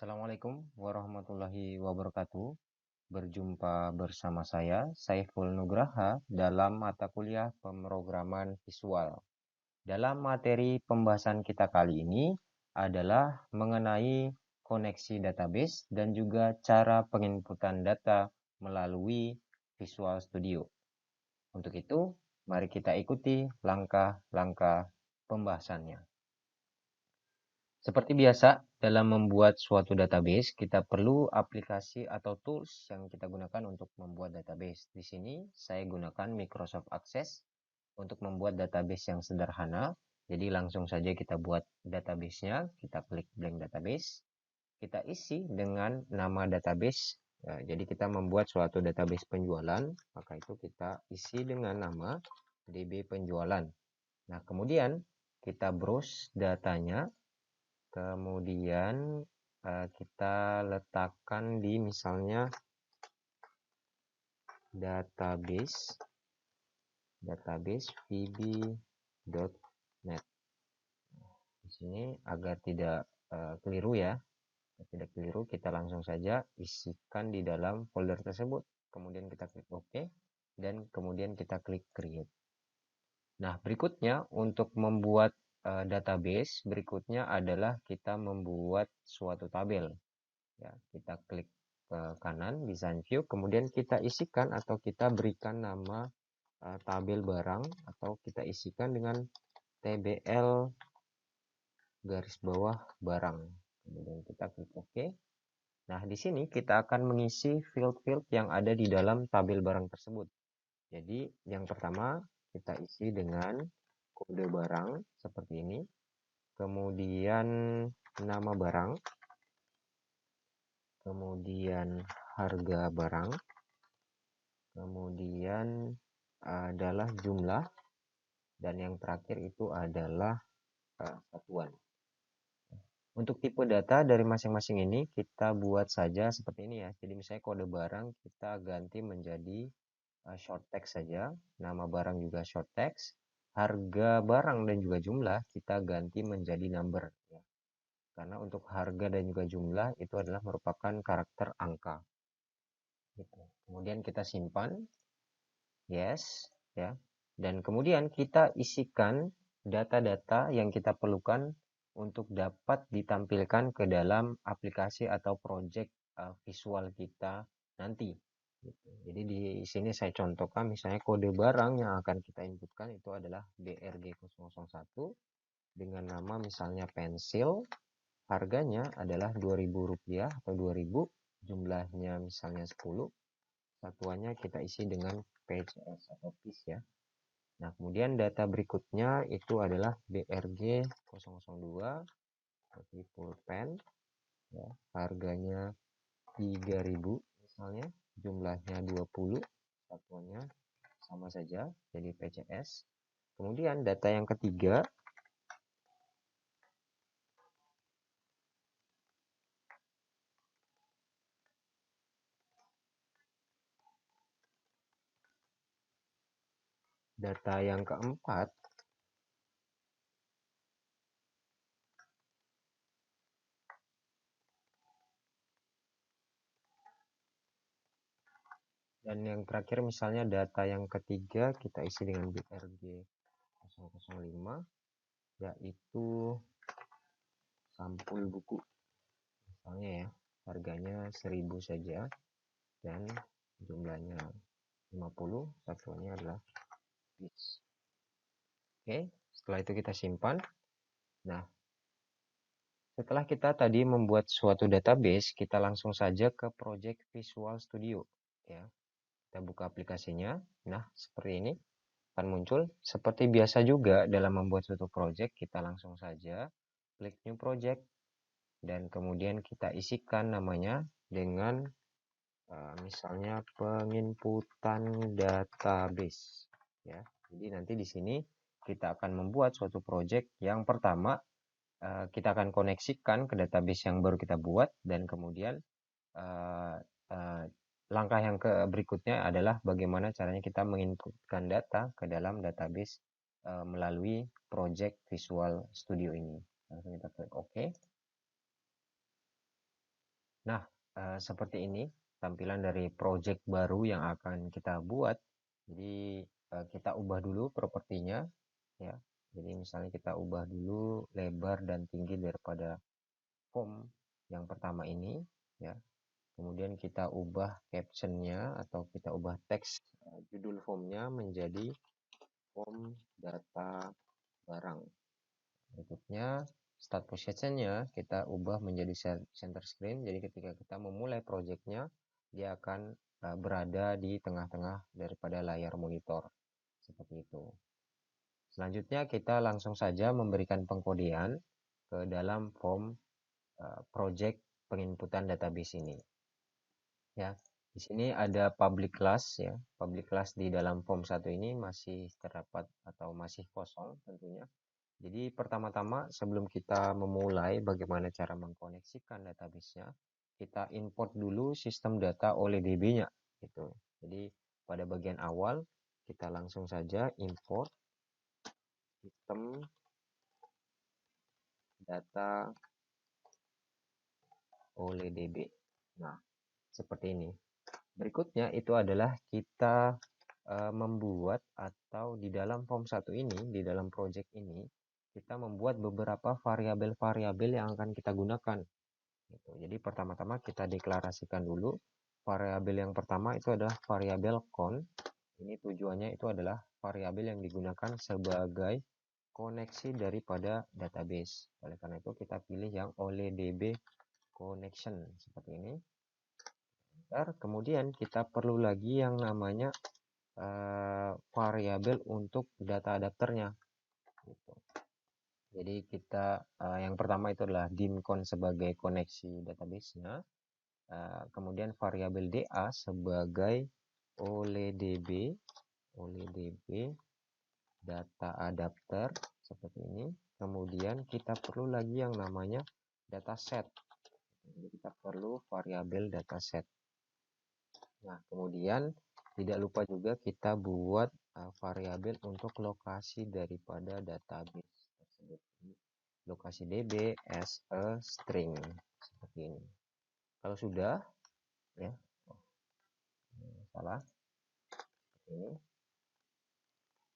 Assalamualaikum warahmatullahi wabarakatuh. Berjumpa bersama saya, Saiful Nugraha, dalam mata kuliah pemrograman visual. Dalam materi pembahasan kita kali ini adalah mengenai koneksi database dan juga cara penginputan data melalui Visual Studio. Untuk itu, mari kita ikuti langkah-langkah pembahasannya. Seperti biasa, dalam membuat suatu database, kita perlu aplikasi atau tools yang kita gunakan untuk membuat database. Di sini, saya gunakan Microsoft Access untuk membuat database yang sederhana. Jadi, langsung saja kita buat database-nya. Kita klik blank database. Kita isi dengan nama database. Jadi, kita membuat suatu database penjualan. Maka itu kita isi dengan nama DB penjualan. Nah, kemudian kita browse datanya. Kemudian kita letakkan di misalnya database vb.net. Di sini agar tidak keliru ya. Tidak keliru, kita langsung saja isikan di dalam folder tersebut. Kemudian kita klik OK dan kemudian kita klik create. Nah, berikutnya untuk membuat database berikutnya adalah kita membuat suatu tabel. Ya, kita klik ke kanan design view, kemudian kita isikan atau kita berikan nama tabel barang atau kita isikan dengan tbl garis bawah barang. Kemudian kita klik OK. Nah, di sini kita akan mengisi field-field yang ada di dalam tabel barang tersebut. Jadi, yang pertama kita isi dengan kode barang seperti ini. Kemudian nama barang, kemudian harga barang, kemudian adalah jumlah, dan yang terakhir itu adalah satuan. Untuk tipe data dari masing-masing ini kita buat saja seperti ini ya. Jadi misalnya kode barang kita ganti menjadi short text saja, nama barang juga short text, harga barang dan juga jumlah kita ganti menjadi number ya. Karena untuk harga dan juga jumlah itu adalah merupakan karakter angka. Gitu. Kemudian kita simpan, yes, ya. Dan kemudian kita isikan data-data yang kita perlukan untuk dapat ditampilkan ke dalam aplikasi atau project visual kita nanti. Gitu. Jadi di sini saya contohkan misalnya kode barang yang akan kita inputkan itu adalah BRG001 dengan nama misalnya pensil. Harganya adalah Rp2.000 atau 2.000, jumlahnya misalnya 10, satuannya kita isi dengan PCS atau piece ya. Nah, kemudian data berikutnya itu adalah BRG002, seperti pulpen, ya, harganya 3.000 misalnya, jumlahnya 20, satuannya sama saja, jadi PCS. Kemudian data yang ketiga, data yang keempat, dan yang terakhir misalnya data yang ketiga kita isi dengan BRG005, yaitu sampul buku misalnya ya, harganya 1.000 saja dan jumlahnya 50, satuannya adalah piece. Oke, setelah itu kita simpan. Nah, setelah kita tadi membuat suatu database, kita langsung saja ke project Visual Studio ya. Kita buka aplikasinya. Nah, seperti ini akan muncul. Seperti biasa juga dalam membuat suatu project, kita langsung saja klik new project dan kemudian kita isikan namanya dengan misalnya penginputan database ya. Jadi nanti di sini kita akan membuat suatu project. Yang pertama kita akan koneksikan ke database yang baru kita buat dan kemudian langkah yang berikutnya adalah bagaimana caranya kita menginputkan data ke dalam database melalui project Visual Studio ini. Langsung kita klik OK. Nah, seperti ini tampilan dari project baru yang akan kita buat. Jadi, kita ubah dulu propertinya ya. Jadi misalnya kita ubah dulu lebar dan tinggi daripada form yang pertama ini ya. Kemudian kita ubah captionnya atau kita ubah teks judul formnya menjadi form data barang. Berikutnya start positionnya kita ubah menjadi center screen. Jadi ketika kita memulai projectnya, dia akan berada di tengah-tengah daripada layar monitor seperti itu. Selanjutnya kita langsung saja memberikan pengkodean ke dalam form project penginputan database ini. Ya, di sini ada public class ya. Public class di dalam form 1 ini masih terdapat atau masih kosong tentunya. Jadi pertama-tama sebelum kita memulai bagaimana cara mengkoneksikan database-nya, kita import dulu sistem data oleh DB-nya gitu. Jadi pada bagian awal kita langsung saja import sistem data oleh DB. Nah, seperti ini. Berikutnya itu adalah kita membuat atau di dalam form 1 ini, di dalam project ini, kita membuat beberapa variabel-variabel yang akan kita gunakan. Gitu. Jadi pertama-tama kita deklarasikan dulu. Variabel yang pertama itu adalah variabel count. Ini tujuannya itu adalah variabel yang digunakan sebagai koneksi daripada database. Oleh karena itu kita pilih yang oleh DB connection seperti ini. Kemudian kita perlu lagi yang namanya variabel untuk data adapternya. Gitu. Jadi kita yang pertama itu adalah dimcon sebagai koneksi database-nya. Kemudian variabel DA sebagai oleh DB data adapter seperti ini. Kemudian kita perlu lagi yang namanya dataset. Jadi kita perlu variabel dataset. Nah, kemudian tidak lupa juga kita buat variabel untuk lokasi daripada database tersebut. Lokasi DB as a string seperti ini. Kalau sudah ya, salah ini.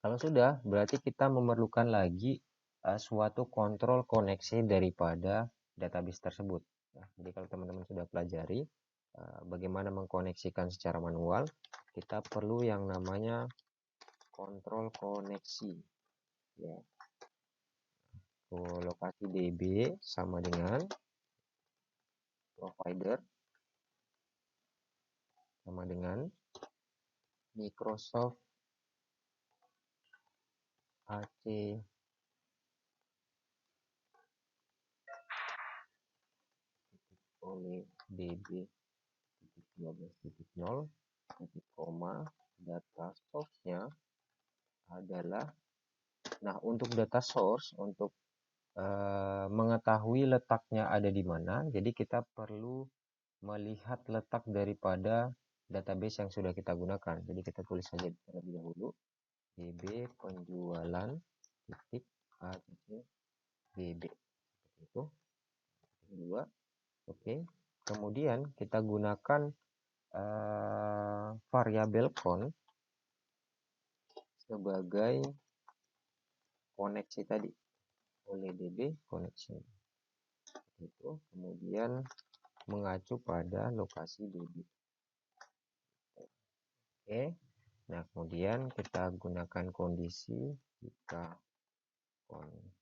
Kalau sudah, berarti kita memerlukan lagi suatu kontrol koneksi daripada database tersebut. Nah, jadi kalau teman-teman sudah pelajari bagaimana mengkoneksikan secara manual, kita perlu yang namanya kontrol koneksi. Ya. Lokasi DB sama dengan provider sama dengan Microsoft AC oleh DB 12.0 koma data source-nya adalah, nah untuk data source untuk mengetahui letaknya ada di mana, jadi kita perlu melihat letak daripada database yang sudah kita gunakan. Jadi kita tulis saja terlebih dahulu DB penjualan titik A titik DB itu kedua. Oke, kemudian kita gunakan variabel count sebagai koneksi tadi oleh DB connection itu, kemudian mengacu pada lokasi DB. Oke, nah kemudian kita gunakan kondisi jika connection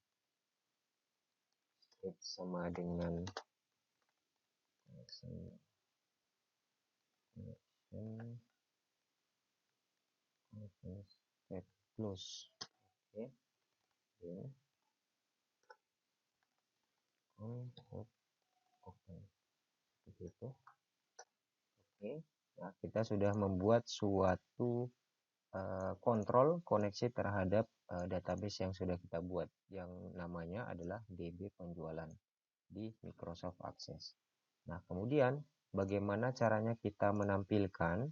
sama dengan connection set close. Oke, ya. Oke, begitu. Oke, nah kita sudah membuat suatu kontrol koneksi terhadap database yang sudah kita buat, yang namanya adalah DB penjualan di Microsoft Access. Nah, kemudian bagaimana caranya kita menampilkan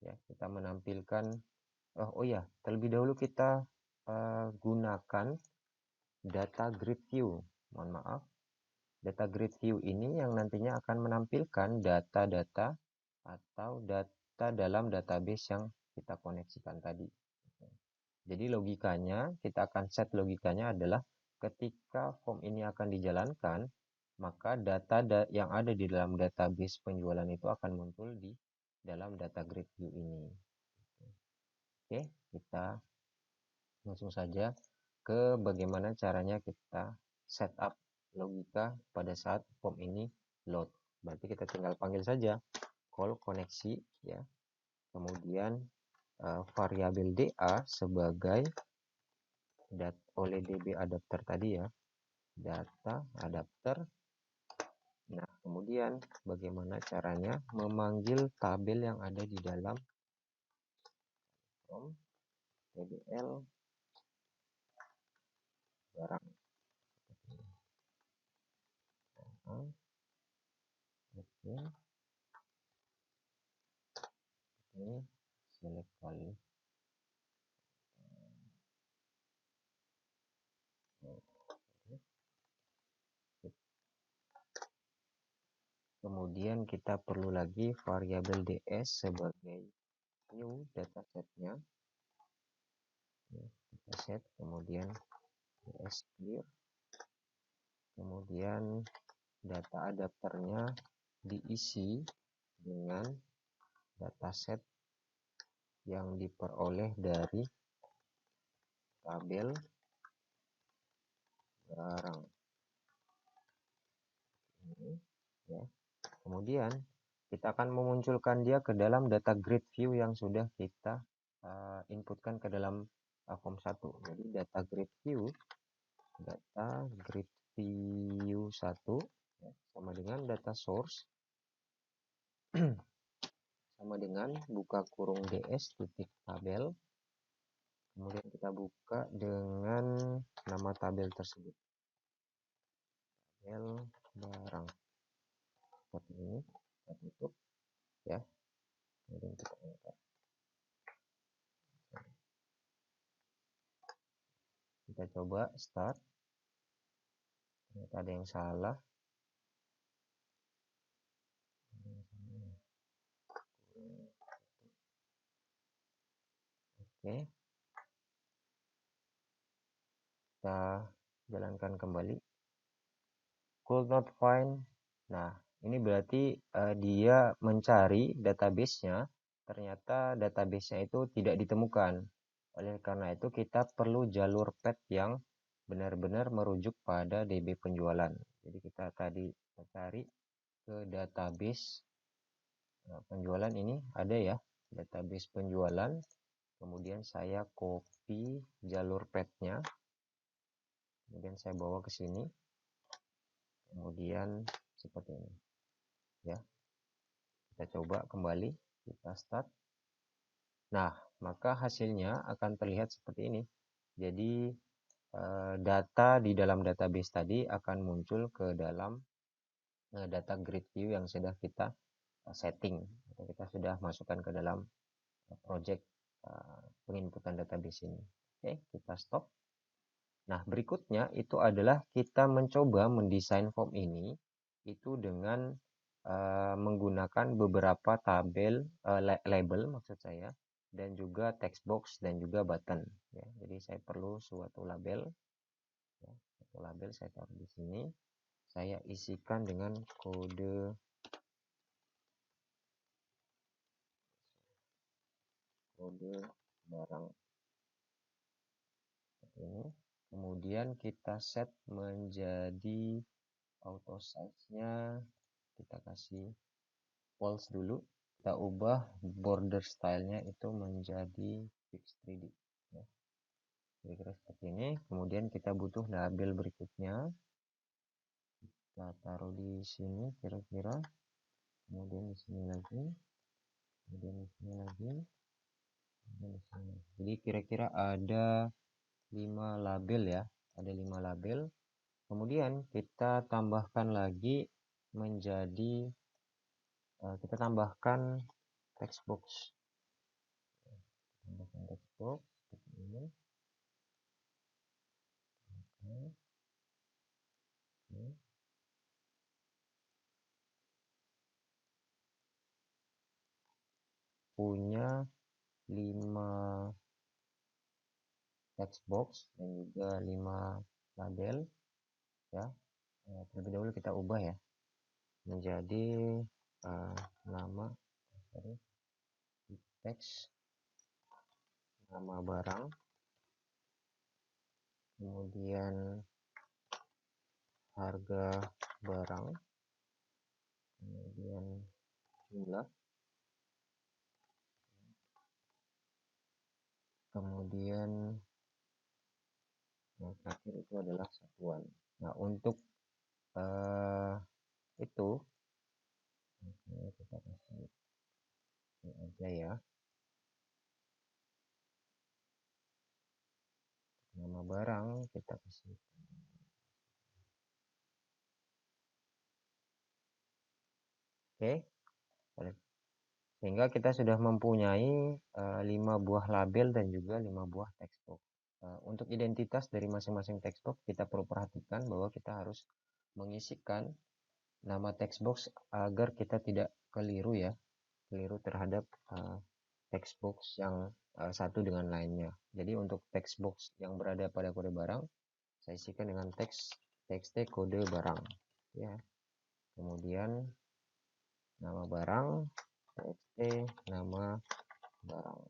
ya, kita menampilkan oh ya, terlebih dahulu kita gunakan data grid view. Mohon maaf. data grid view ini yang nantinya akan menampilkan data-data atau data dalam database yang kita koneksikan tadi. Jadi logikanya, kita akan set logikanya adalah ketika form ini akan dijalankan, maka data yang ada di dalam database penjualan itu akan muncul di dalam data grid view ini. Oke, kita langsung saja ke bagaimana caranya kita setup logika pada saat form ini load. Berarti kita tinggal panggil saja call koneksi ya. Kemudian variabel DA sebagai oleh DB adapter tadi ya, data adapter. Nah, kemudian bagaimana caranya memanggil tabel yang ada di dalam form TBL barang. Oke, ini select kali. Kemudian kita perlu lagi variabel ds sebagai new datasetnya. Dataset, kemudian ds clear. Kemudian data adapternya diisi dengan dataset yang diperoleh dari tabel barang ini ya. Kemudian kita akan memunculkan dia ke dalam data grid view yang sudah kita inputkan ke dalam form 1. Jadi data grid view 1 ya, sama dengan data source sama dengan buka kurung ds titik tabel. Kemudian kita buka dengan nama tabel tersebut, tabel barang, seperti ini. Kita tutup ya, kemudian kita enter. Kita coba start, ternyata ada yang salah. Oke, kita jalankan kembali. Could not find. Nah, ini berarti dia mencari database-nya, ternyata database-nya itu tidak ditemukan. Oleh karena itu kita perlu jalur path yang benar-benar merujuk pada DB penjualan. Jadi kita tadi cari ke database penjualan ini ada ya, database penjualan. Kemudian saya copy jalur path-nya. Kemudian saya bawa ke sini. Kemudian seperti ini. Ya. Kita coba kembali, kita start. Nah, maka hasilnya akan terlihat seperti ini. Jadi data di dalam database tadi akan muncul ke dalam data grid view yang sudah kita setting atau kita sudah masukkan ke dalam project penginputan database ini. Oke, kita stop. Nah, berikutnya itu adalah kita mencoba mendesain form ini itu dengan menggunakan beberapa tabel label maksud saya, dan juga text box dan juga button ya. Jadi saya perlu suatu label ya, suatu label saya taruh di sini, saya isikan dengan kode barang ini. Kemudian kita set menjadi auto size-nya, kita kasih false dulu. Kita ubah border style-nya itu menjadi fix 3D ya. Kira-kira seperti ini. Kemudian kita butuh label berikutnya, kita taruh di sini kira-kira, kemudian di sini lagi, kemudian di sini lagi, kemudian di sini. Jadi kira-kira ada 5 label ya, ada 5 label. Kemudian kita tambahkan lagi menjadi kita tambahkan text box. Tambahkan text box seperti ini. Oke. punya 5 text box dan juga 5 label ya. Terlebih dahulu kita ubah ya menjadi nama teks, nama barang, kemudian harga barang, kemudian jumlah, kemudian yang terakhir itu adalah satuan. Nah, untuk itu kita kasih ini aja ya, nama barang kita kasih. Oke, sehingga kita sudah mempunyai 5 buah label dan juga 5 buah text box. Untuk identitas dari masing-masing text box kita perlu perhatikan bahwa kita harus mengisikan nama text box agar kita tidak keliru ya, keliru terhadap text box yang satu dengan lainnya. Jadi untuk text box yang berada pada kode barang saya isikan dengan txt kode barang ya. Kemudian nama barang txt nama barang,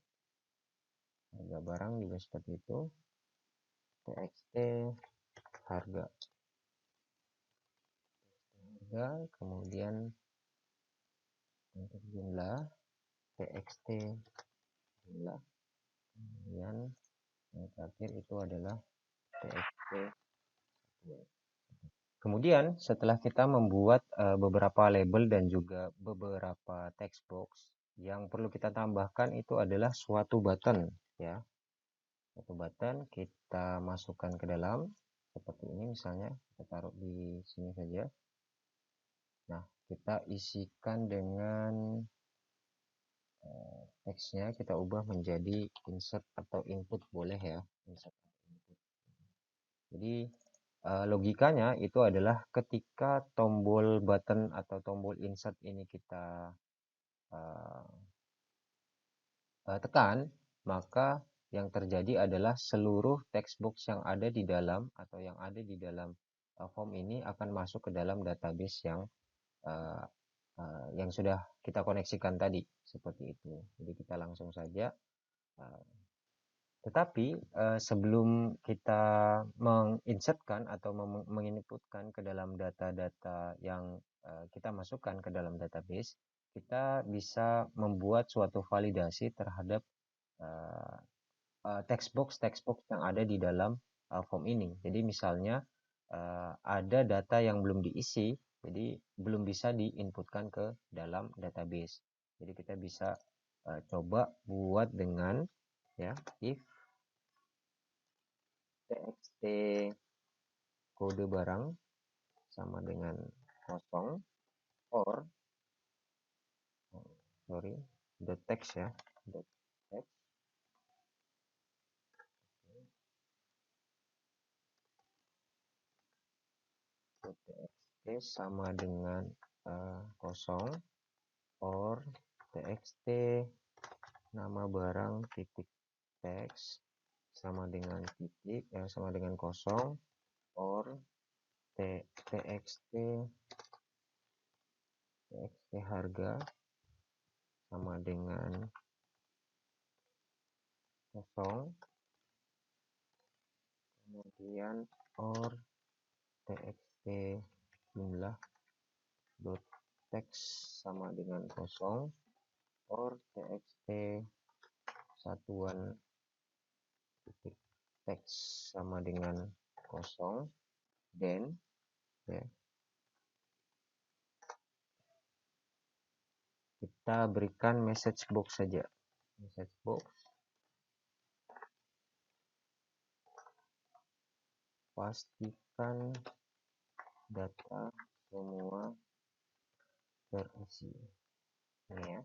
harga barang juga seperti itu, txt harga, kemudian untuk jumlah txt jumlah, kemudian yang terakhir itu adalah txt. Kemudian setelah kita membuat beberapa label dan juga beberapa text box, yang perlu kita tambahkan itu adalah suatu button ya. Suatu button kita masukkan ke dalam seperti ini, misalnya kita taruh di sini saja. Nah, kita isikan dengan teksnya kita ubah menjadi insert atau input boleh ya, insert atau input. Jadi logikanya itu adalah ketika tombol button atau tombol insert ini kita tekan, maka yang terjadi adalah seluruh text box yang ada di dalam atau yang ada di dalam form ini akan masuk ke dalam database yang sudah kita koneksikan tadi, seperti itu. Jadi kita langsung saja. Tetapi sebelum kita menginsertkan atau menginputkan ke dalam data-data yang kita masukkan ke dalam database, kita bisa membuat suatu validasi terhadap text box yang ada di dalam form ini. Jadi misalnya ada data yang belum diisi, jadi belum bisa diinputkan ke dalam database. Jadi kita bisa coba buat dengan ya if txt kode barang sama dengan kosong or the text ya, the text txt sama dengan kosong or txt nama barang titik teks sama dengan titik sama dengan kosong or txt harga sama dengan kosong, kemudian or txt jumlah dot text sama dengan kosong or txt satuan titik teks sama dengan kosong, dan ya, kita berikan message box saja, message box pastikan data semua terisi. Ini ya,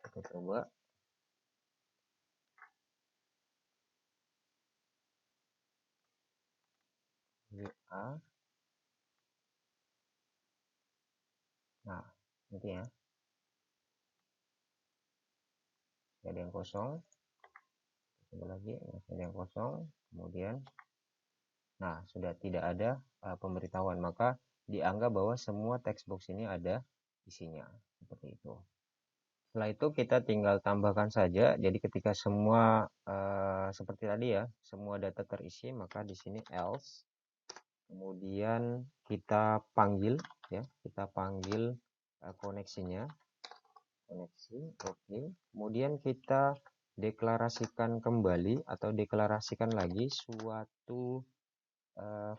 kita coba. WA. Nah, nanti ya. ada yang kosong, coba lagi masih ada yang kosong, kemudian nah sudah tidak ada pemberitahuan, maka dianggap bahwa semua text box ini ada isinya seperti itu. Setelah itu kita tinggal tambahkan saja. Jadi ketika semua seperti tadi ya, semua data terisi, maka di sini else. Kemudian kita panggil ya, kita panggil koneksinya, koneksi, oke. Kemudian kita deklarasikan kembali atau deklarasikan lagi suatu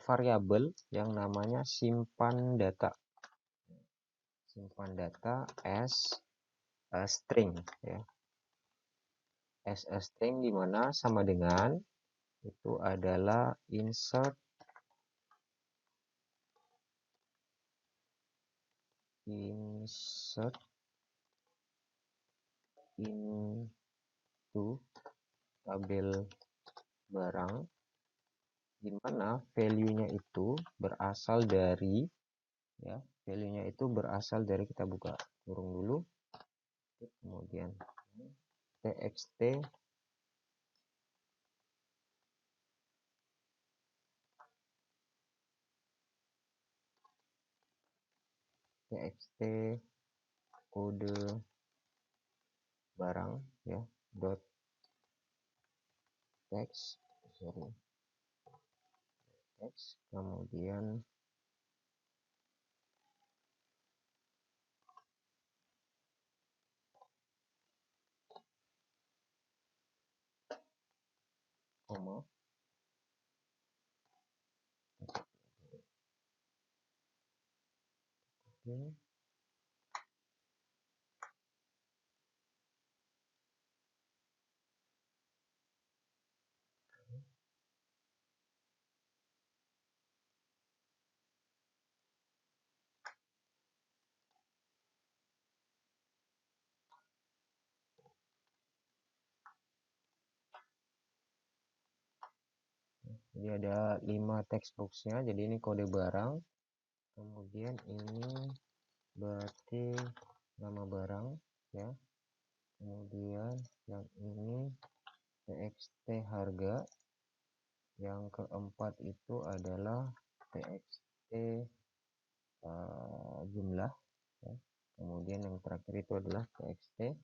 variabel yang namanya simpan data. Simpan data as a string ya. As a string di mana sama dengan itu adalah insert into tabel barang, di mana value-nya itu berasal dari ya, value-nya itu berasal dari, kita buka kurung dulu, kemudian txt kode barang ya, dot text, kemudian koma, oke. Jadi ada 5 text boxnya, jadi ini kode barang, kemudian ini berarti nama barang ya, kemudian yang ini txt harga, yang keempat itu adalah txt jumlah ya. Kemudian yang terakhir itu adalah txt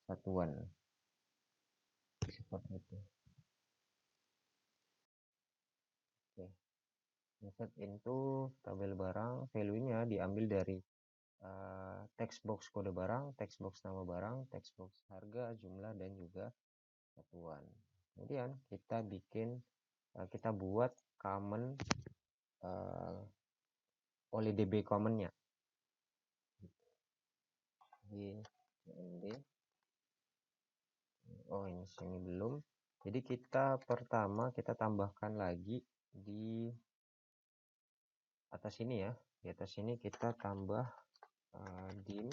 satuan seperti itu. Oke. Insert into tabel barang, value-nya diambil dari text box kode barang, text box nama barang, text box harga, jumlah, dan juga satuan. Kemudian kita bikin, kita buat common oleh DB common-nya di cmd. Oh, ini sini belum. Jadi kita pertama kita tambahkan lagi di atas ini ya. Di atas ini kita tambah dim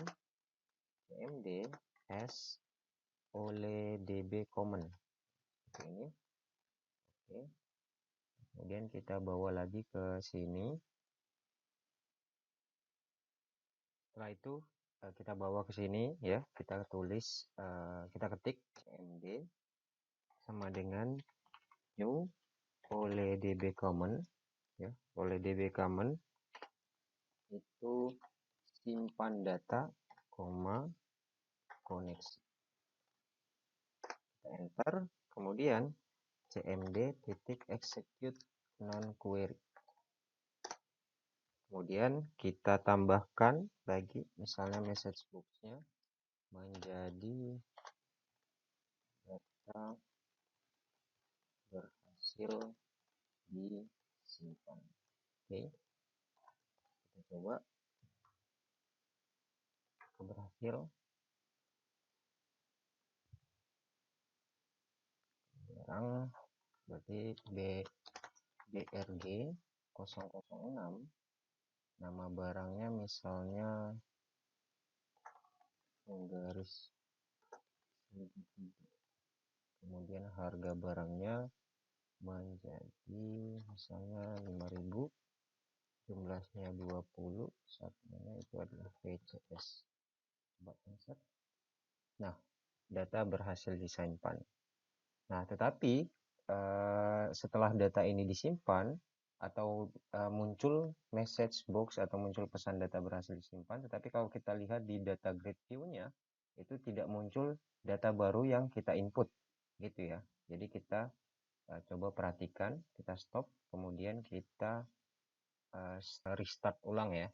cmd as oleh db common. Seperti ini. Oke. Kemudian kita bawa lagi ke sini. Setelah itu kita bawa ke sini ya. Kita tulis, kita ketik cmd sama dengan new oleh db common ya. Oleh db common itu simpan data, koma, koneksi. Kita enter, kemudian cmd titik execute non query. Kemudian kita tambahkan lagi misalnya message box-nya menjadi data berhasil disimpan. Oke, kita coba berhasil. Sekarang berarti brg 006, nama barangnya misalnya garis, kemudian harga barangnya menjadi misalnya 5.000, jumlahnya 20, satunya itu adalah VCS. Coba insert. Nah, data berhasil disimpan. Nah, tetapi setelah data ini disimpan atau muncul message box atau muncul pesan data berhasil disimpan, tetapi kalau kita lihat di data grid view-nya itu tidak muncul data baru yang kita input, gitu ya. Jadi kita coba perhatikan, kita stop, kemudian kita restart ulang ya.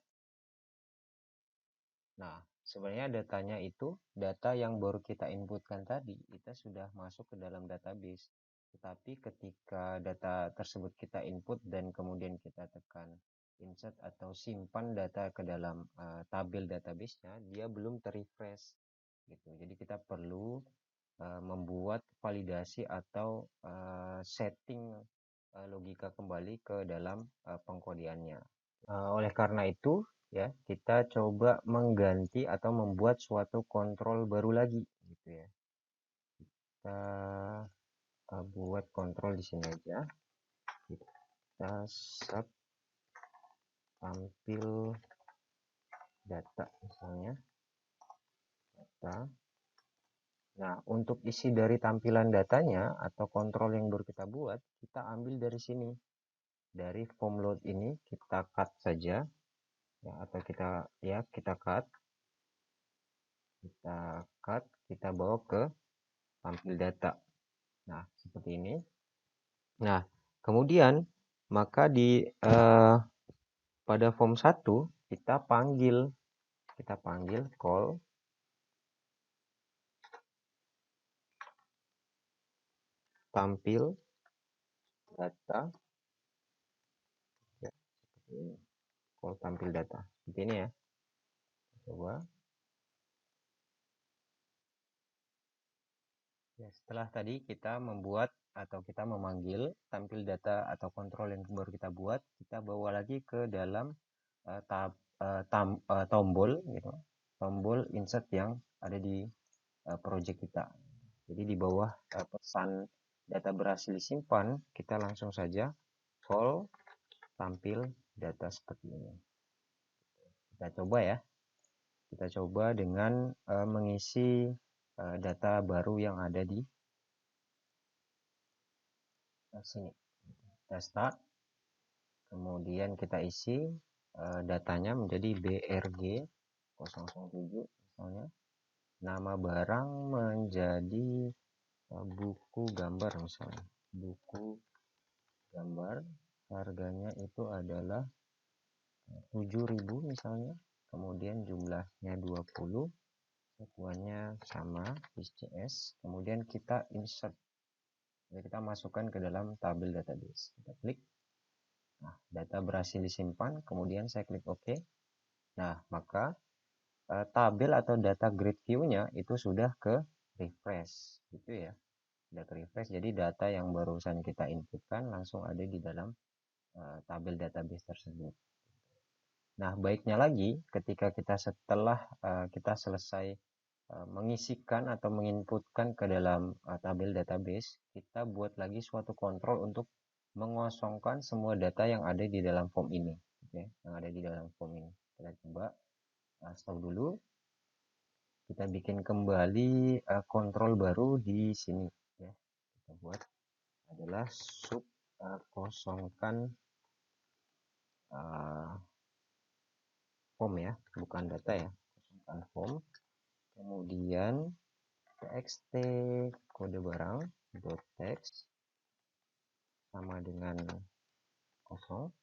Nah, sebenarnya datanya itu data yang baru kita inputkan tadi, kita sudah masuk ke dalam database. Tetapi ketika data tersebut kita input dan kemudian kita tekan insert atau simpan data ke dalam tabel database-nya, dia belum terrefresh gitu. Jadi kita perlu membuat validasi atau setting logika kembali ke dalam pengkodeannya. Oleh karena itu, ya, kita coba mengganti atau membuat suatu kontrol baru lagi, gitu ya. Kita buat kontrol di sini aja. Kita sub tampil data misalnya. Data. Nah, untuk isi dari tampilan datanya atau kontrol yang baru kita buat, kita ambil dari sini. Dari form load ini kita cut saja, ya, atau kita cut. Kita bawa ke tampil data. Nah, seperti ini. Nah, kemudian maka pada form 1 kita panggil call tampil data, ya, call tampil data seperti ini ya. Coba ya, setelah tadi kita membuat atau kita memanggil tampil data atau kontrol yang baru kita buat, kita bawa lagi ke dalam tombol gitu, tombol insert yang ada di project kita. Jadi di bawah pesan data berhasil disimpan, kita langsung saja call tampil data seperti ini. Kita coba ya. Kita coba dengan mengisi data baru yang ada di sini. Kita start. Kemudian kita isi datanya menjadi BRG 007 misalnya. Nama barang menjadi buku gambar misalnya. Buku gambar, harganya itu adalah 7.000 misalnya, kemudian jumlahnya 20, satuannya sama ICS, kemudian kita insert, jadi kita masukkan ke dalam tabel database. Kita klik, nah, data berhasil disimpan, kemudian saya klik OK. Nah, maka tabel atau data grid view-nya itu sudah ke refresh, gitu ya. Sudah ke refresh, jadi data yang barusan kita inputkan langsung ada di dalam tabel database tersebut. Nah, baiknya lagi ketika kita setelah kita selesai mengisikan atau menginputkan ke dalam tabel database, kita buat lagi suatu kontrol untuk mengosongkan semua data yang ada di dalam form ini, okay? Yang ada di dalam form ini. Kita coba stop dulu. Kita bikin kembali kontrol baru di sini, ya. Kita buat adalah sub kosongkan form ya, bukan data ya, kosongkan form. Kemudian txt kode barang dot text sama dengan kosong,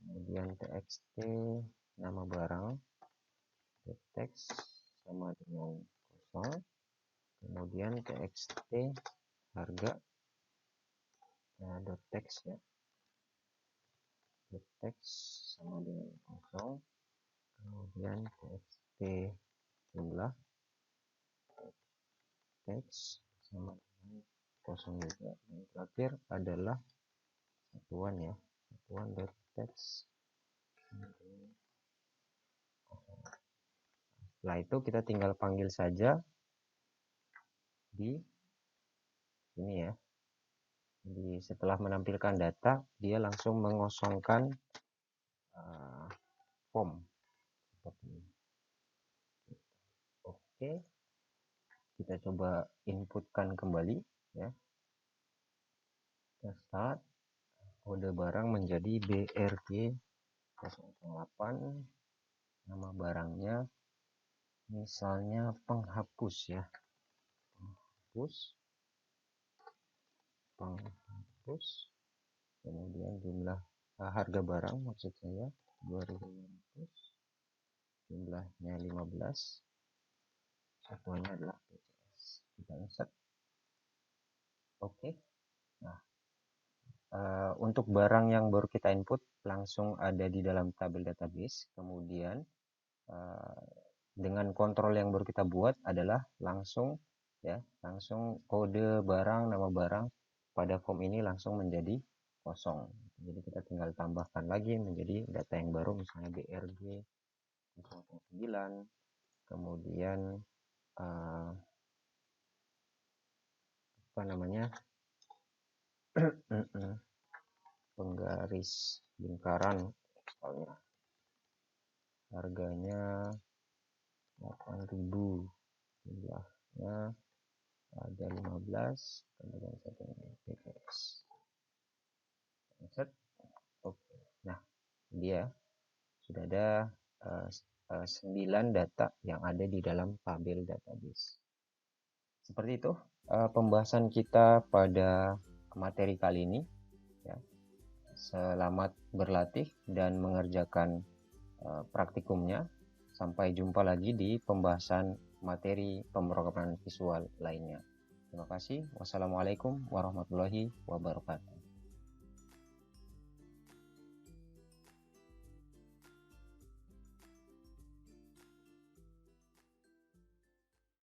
kemudian txt nama barang dot text sama dengan kosong, kemudian txt harga dot text ya, dot text sama dengan kosong, kemudian txt jumlah text sama dengan kosong juga. Yang terakhir adalah satuan ya, satuan dot text. Setelah itu kita tinggal panggil saja di sini ya. Jadi setelah menampilkan data, dia langsung mengosongkan form. Oke, kita Kita coba inputkan kembali ya. Kita start, kode barang menjadi BRG 008, nama barangnya misalnya penghapus ya, penghapus, kemudian jumlah harga barang maksud saya 2.500, jumlahnya 15, satuannya adalah PCS. Kita insert. Oke. Nah, untuk barang yang baru kita input langsung ada di dalam tabel database. Kemudian dengan kontrol yang baru kita buat adalah langsung kode barang, nama barang pada form ini langsung menjadi kosong. Jadi kita tinggal tambahkan lagi menjadi data yang baru, misalnya BRG 009, kemudian penggaris lingkaran, misalnya harganya 8.000, jumlahnya ada 15, kemudian satunya PCS. Oke. Nah, dia sudah ada 9 data yang ada di dalam tabel database. Seperti itu pembahasan kita pada materi kali ini ya. Selamat berlatih dan mengerjakan praktikumnya. Sampai jumpa lagi di pembahasan materi pemrograman visual lainnya. Terima kasih. Wassalamualaikum warahmatullahi wabarakatuh.